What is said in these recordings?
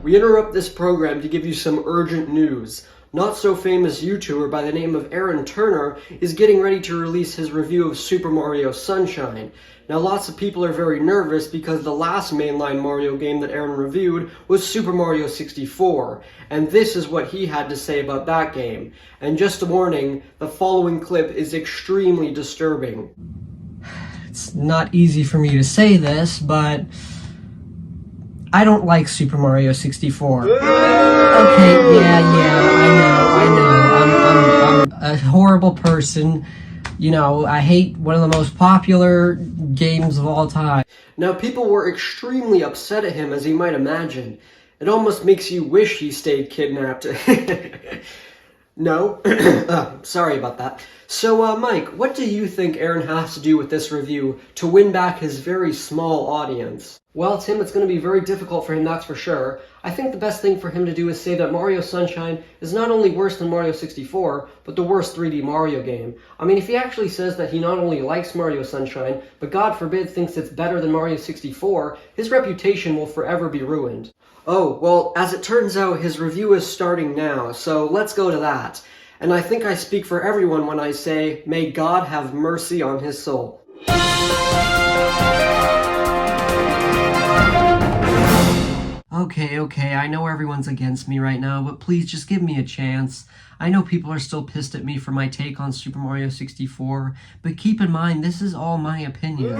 We interrupt this program to give you some urgent news. Not-so-famous YouTuber by the name of Arron is getting ready to release his review of Super Mario Sunshine. Now lots of people are very nervous because the last mainline Mario game that Arron reviewed was Super Mario 64, and this is what he had to say about that game. And just a warning, the following clip is extremely disturbing. It's not easy for me to say this, but I don't like Super Mario 64. Okay, I know. I'm a horrible person. You know, I hate one of the most popular games of all time. Now, people were extremely upset at him, as you might imagine. It almost makes you wish he stayed kidnapped. No? Sorry about that. So, Mike, what do you think Arron has to do with this review to win back his very small audience? Well, Tim, it's going to be very difficult for him, that's for sure. I think the best thing for him to do is say that Mario Sunshine is not only worse than Mario 64, but the worst 3D Mario game. I mean, if he actually says that he not only likes Mario Sunshine, but God forbid thinks it's better than Mario 64, his reputation will forever be ruined. Oh, well, as it turns out, his review is starting now, so let's go to that. And I think I speak for everyone when I say, may God have mercy on his soul. Okay, I know everyone's against me right now, but please just give me a chance. I know people are still pissed at me for my take on Super Mario 64, but keep in mind, this is all my opinion.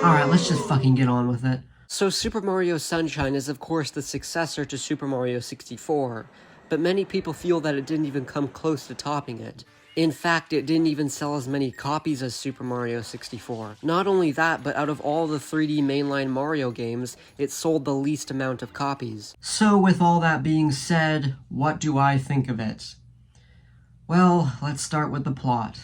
Alright, let's just fucking get on with it. So Super Mario Sunshine is of course the successor to Super Mario 64, but many people feel that it didn't even come close to topping it. In fact, it didn't even sell as many copies as Super Mario 64. Not only that, but out of all the 3D mainline Mario games, it sold the least amount of copies. So with all that being said, what do I think of it? Well, let's start with the plot.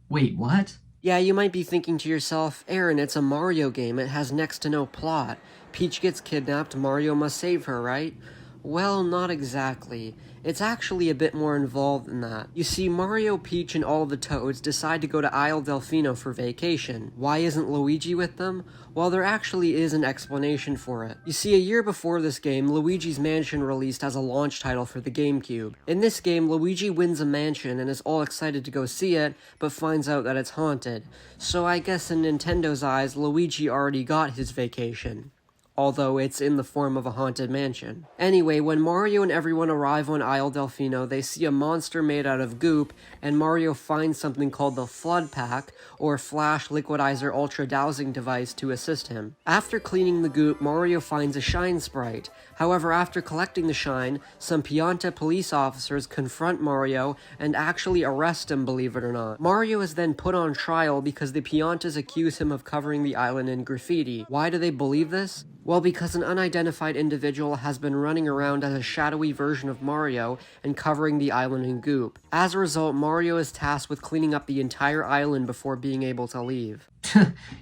Wait, what? Yeah, you might be thinking to yourself, Arron, it's a Mario game, it has next to no plot. Peach gets kidnapped, Mario must save her, right? Well, not exactly. It's actually a bit more involved than that. You see, Mario, Peach, and all the Toads decide to go to Isle Delfino for vacation. Why isn't Luigi with them? Well, there actually is an explanation for it. You see, a year before this game, Luigi's Mansion released as a launch title for the GameCube. In this game, Luigi wins a mansion and is all excited to go see it, but finds out that it's haunted. So I guess in Nintendo's eyes, Luigi already got his vacation. Although it's in the form of a haunted mansion. Anyway, when Mario and everyone arrive on Isle Delfino, they see a monster made out of goop, and Mario finds something called the Flood Pack, or Flash Liquidizer Ultra Dowsing Device, to assist him. After cleaning the goop, Mario finds a shine sprite. However, after collecting the shine, some Pianta police officers confront Mario and actually arrest him, believe it or not. Mario is then put on trial because the Piantas accuse him of covering the island in graffiti. Why do they believe this? Well, because an unidentified individual has been running around as a shadowy version of Mario and covering the island in goop. As a result, Mario is tasked with cleaning up the entire island before being able to leave.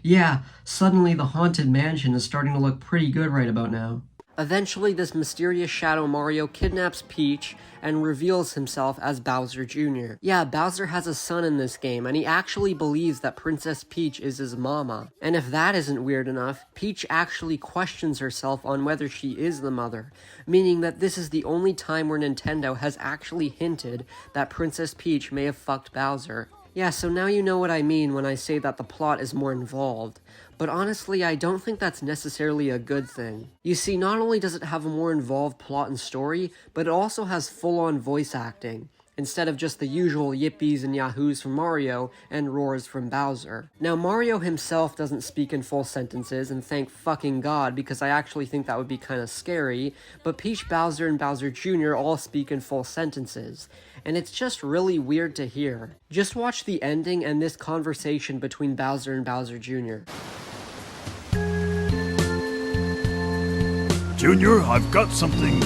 Yeah, suddenly the haunted mansion is starting to look pretty good right about now. Eventually, this mysterious Shadow Mario kidnaps Peach and reveals himself as Bowser Jr. Yeah, Bowser has a son in this game, and he actually believes that Princess Peach is his mama. And if that isn't weird enough, Peach actually questions herself on whether she is the mother, meaning that this is the only time where Nintendo has actually hinted that Princess Peach may have fucked Bowser. Yeah, so now you know what I mean when I say that the plot is more involved. But honestly, I don't think that's necessarily a good thing. You see, not only does it have a more involved plot and story, but it also has full-on voice acting, instead of just the usual yippies and yahoos from Mario and roars from Bowser. Now, Mario himself doesn't speak in full sentences, and thank fucking God, because I actually think that would be kinda scary, but Peach, Bowser, and Bowser Jr. all speak in full sentences, and it's just really weird to hear. Just watch the ending and this conversation between Bowser and Bowser Jr. Junior, I've got something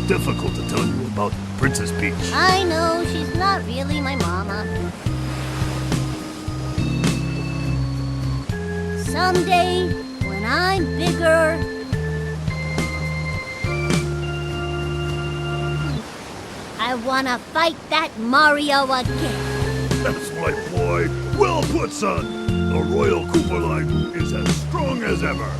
difficult to tell you about Princess Peach. I know, she's not really my mama. Someday, when I'm bigger, I wanna fight that Mario again. That's right, boy. Well put, son. The Royal Koopa line is as strong as ever.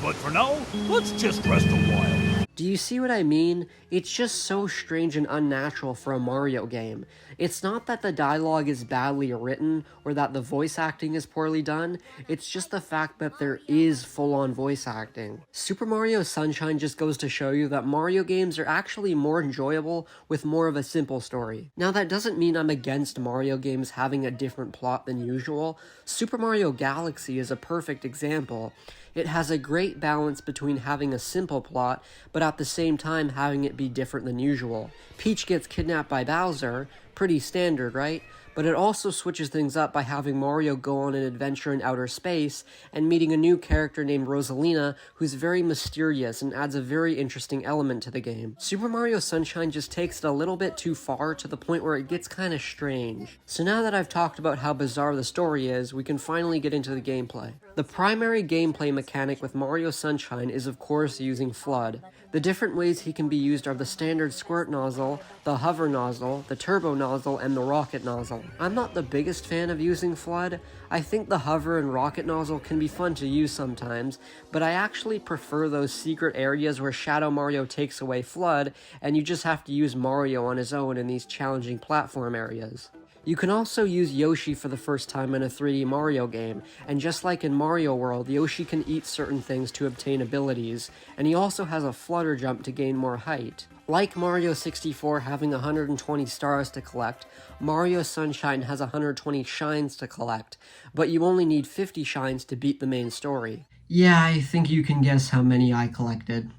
But for now, let's just rest a while. Do you see what I mean? It's just so strange and unnatural for a Mario game. It's not that the dialogue is badly written or that the voice acting is poorly done, it's just the fact that there is full-on voice acting. Super Mario Sunshine just goes to show you that Mario games are actually more enjoyable with more of a simple story. Now that doesn't mean I'm against Mario games having a different plot than usual. Super Mario Galaxy is a perfect example. It has a great balance between having a simple plot, but at the same time having it be different than usual. Peach gets kidnapped by Bowser, pretty standard, right? But it also switches things up by having Mario go on an adventure in outer space and meeting a new character named Rosalina who's very mysterious and adds a very interesting element to the game. Super Mario Sunshine just takes it a little bit too far to the point where it gets kinda strange. So now that I've talked about how bizarre the story is, we can finally get into the gameplay. The primary gameplay mechanic with Mario Sunshine is of course using FLUDD. The different ways he can be used are the standard squirt nozzle, the hover nozzle, the turbo nozzle, and the rocket nozzle. I'm not the biggest fan of using FLUDD. I think the hover and rocket nozzle can be fun to use sometimes, but I actually prefer those secret areas where Shadow Mario takes away FLUDD, and you just have to use Mario on his own in these challenging platform areas. You can also use Yoshi for the first time in a 3D Mario game, and just like in Mario World, Yoshi can eat certain things to obtain abilities, and he also has a flutter jump to gain more height. Like Mario 64 having 120 stars to collect, Mario Sunshine has 120 shines to collect, but you only need 50 shines to beat the main story. Yeah, I think you can guess how many I collected.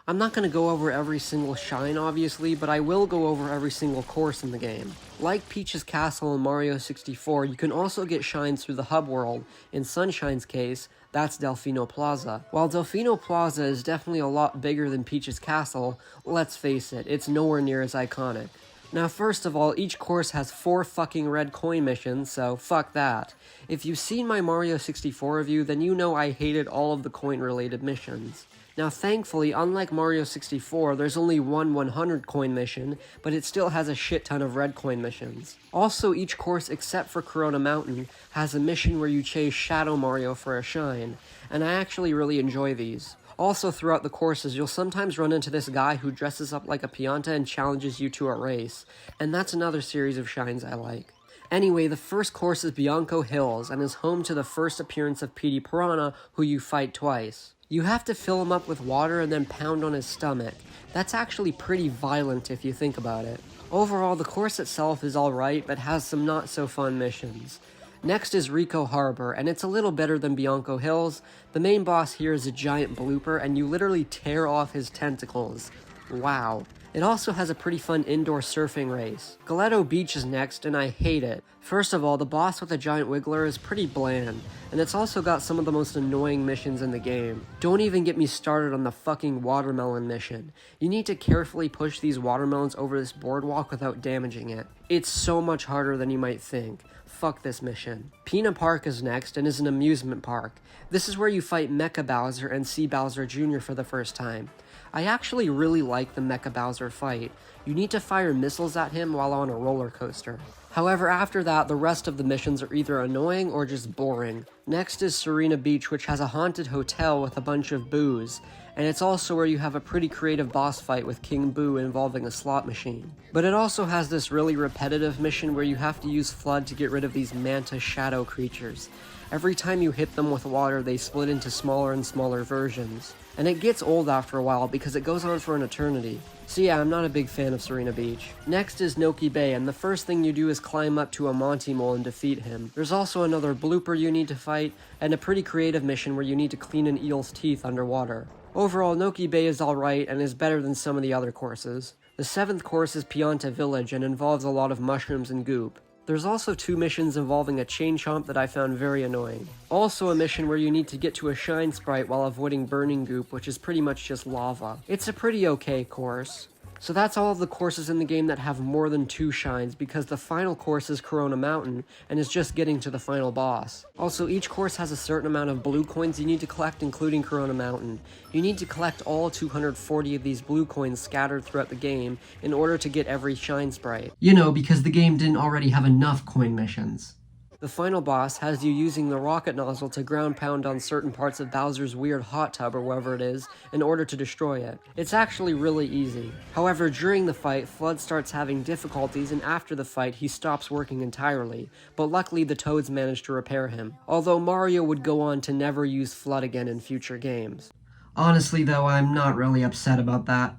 I'm not going to go over every single shine, obviously, but I will go over every single course in the game. Like Peach's Castle in Mario 64, you can also get shines through the hub world. In Sunshine's case, that's Delfino Plaza. While Delfino Plaza is definitely a lot bigger than Peach's Castle, let's face it, it's nowhere near as iconic. Now first of all, each course has 4 fucking red coin missions, so fuck that. If you've seen my Mario 64 review, then you know I hated all of the coin-related missions. Now thankfully, unlike Mario 64, there's only one 100 coin mission, but it still has a shit ton of red coin missions. Also, each course except for Corona Mountain has a mission where you chase Shadow Mario for a shine, and I actually really enjoy these. Also, throughout the courses, you'll sometimes run into this guy who dresses up like a Pianta and challenges you to a race, and that's another series of shines I like. Anyway, the first course is Bianco Hills, and is home to the first appearance of Petey Piranha, who you fight twice. You have to fill him up with water and then pound on his stomach. That's actually pretty violent if you think about it. Overall, the course itself is alright, but has some not so fun missions. Next is Rico Harbor, and it's a little better than Bianco Hills. The main boss here is a giant blooper, and you literally tear off his tentacles. Wow. It also has a pretty fun indoor surfing race. Galeto Beach is next, and I hate it. First of all, the boss with the giant wiggler is pretty bland, and it's also got some of the most annoying missions in the game. Don't even get me started on the fucking watermelon mission. You need to carefully push these watermelons over this boardwalk without damaging it. It's so much harder than you might think. Fuck this mission. Pina Park is next and is an amusement park. This is where you fight Mecha Bowser and see Bowser Jr. for the first time. I actually really like the Mecha Bowser fight. You need to fire missiles at him while on a roller coaster. However, after that, the rest of the missions are either annoying or just boring. Next is Serena Beach, which has a haunted hotel with a bunch of boos, and it's also where you have a pretty creative boss fight with King Boo involving a slot machine. But it also has this really repetitive mission where you have to use FLUDD to get rid of these manta shadow creatures. Every time you hit them with water, they split into smaller and smaller versions. And it gets old after a while because it goes on for an eternity. So yeah, I'm not a big fan of Serena Beach. Next is Noki Bay, and the first thing you do is climb up to a Monty Mole and defeat him. There's also another blooper you need to fight, and a pretty creative mission where you need to clean an eel's teeth underwater. Overall, Noki Bay is alright and is better than some of the other courses. The 7th course is Pianta Village and involves a lot of mushrooms and goop. There's also 2 missions involving a chain chomp that I found very annoying. Also a mission where you need to get to a shine sprite while avoiding burning goop, which is pretty much just lava. It's a pretty okay course. So that's all of the courses in the game that have more than 2 shines, because the final course is Corona Mountain, and is just getting to the final boss. Also, each course has a certain amount of blue coins you need to collect, including Corona Mountain. You need to collect all 240 of these blue coins scattered throughout the game in order to get every shine sprite. You know, because the game didn't already have enough coin missions. The final boss has you using the rocket nozzle to ground pound on certain parts of Bowser's weird hot tub or wherever it is in order to destroy it. It's actually really easy. However, during the fight, Flood starts having difficulties, and after the fight, he stops working entirely, but luckily the Toads manage to repair him, although Mario would go on to never use Flood again in future games. Honestly, though, I'm not really upset about that.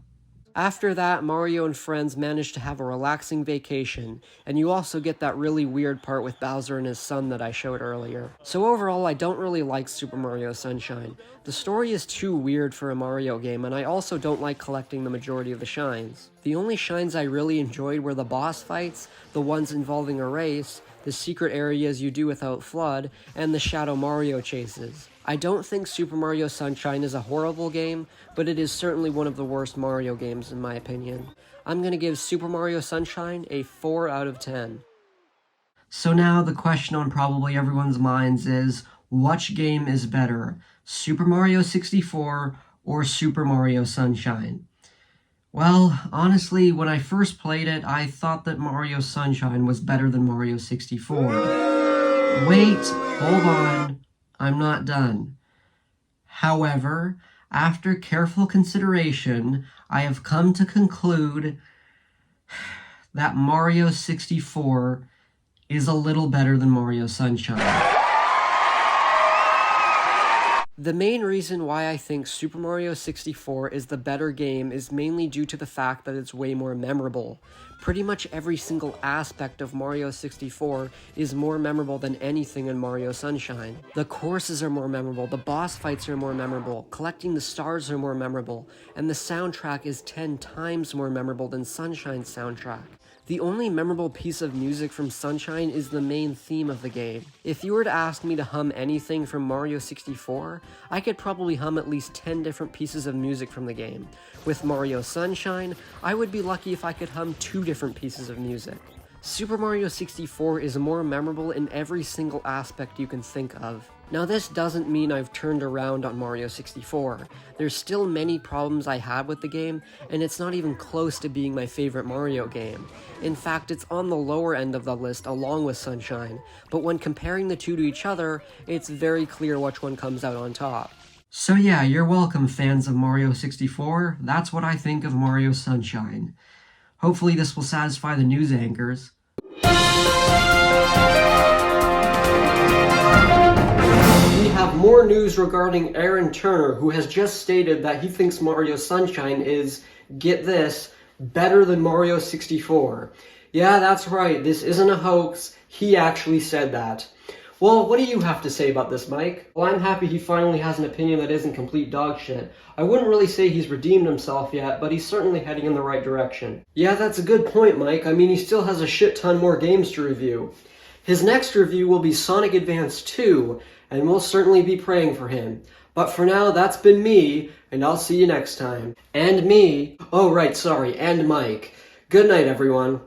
After that, Mario and friends manage to have a relaxing vacation, and you also get that really weird part with Bowser and his son that I showed earlier. So overall, I don't really like Super Mario Sunshine. The story is too weird for a Mario game, and I also don't like collecting the majority of the shines. The only shines I really enjoyed were the boss fights, the ones involving a race, the secret areas you do without Flood, and the Shadow Mario chases. I don't think Super Mario Sunshine is a horrible game, but it is certainly one of the worst Mario games in my opinion. I'm gonna give Super Mario Sunshine a 4 out of 10. So now the question on probably everyone's minds is, which game is better, Super Mario 64 or Super Mario Sunshine? Well, honestly, when I first played it, I thought that Mario Sunshine was better than Mario 64. Wait, hold on. I'm not done. However, after careful consideration, I have come to conclude that Mario 64 is a little better than Mario Sunshine. The main reason why I think Super Mario 64 is the better game is mainly due to the fact that it's way more memorable. Pretty much every single aspect of Mario 64 is more memorable than anything in Mario Sunshine. The courses are more memorable, the boss fights are more memorable, collecting the stars are more memorable, and the soundtrack is 10 times more memorable than Sunshine's soundtrack. The only memorable piece of music from Sunshine is the main theme of the game. If you were to ask me to hum anything from Mario 64, I could probably hum at least 10 different pieces of music from the game. With Mario Sunshine, I would be lucky if I could hum 2 different pieces of music. Super Mario 64 is more memorable in every single aspect you can think of. Now this doesn't mean I've turned around on Mario 64. There's still many problems I had with the game, and it's not even close to being my favorite Mario game. In fact, it's on the lower end of the list along with Sunshine, but when comparing the two to each other, it's very clear which one comes out on top. So yeah, you're welcome, fans of Mario 64. That's what I think of Mario Sunshine. Hopefully this will satisfy the news anchors. We have more news regarding Arron Turner, who has just stated that he thinks Mario Sunshine is, get this, better than Mario 64. Yeah, that's right, this isn't a hoax, he actually said that. Well, what do you have to say about this, Mike? Well, I'm happy he finally has an opinion that isn't complete dog shit. I wouldn't really say he's redeemed himself yet, but he's certainly heading in the right direction. Yeah, that's a good point, Mike. I mean, he still has a shit ton more games to review. His next review will be Sonic Advance 2, and we'll certainly be praying for him. But for now, that's been me, and I'll see you next time. And me. Oh, right, sorry, and Mike. Good night, everyone.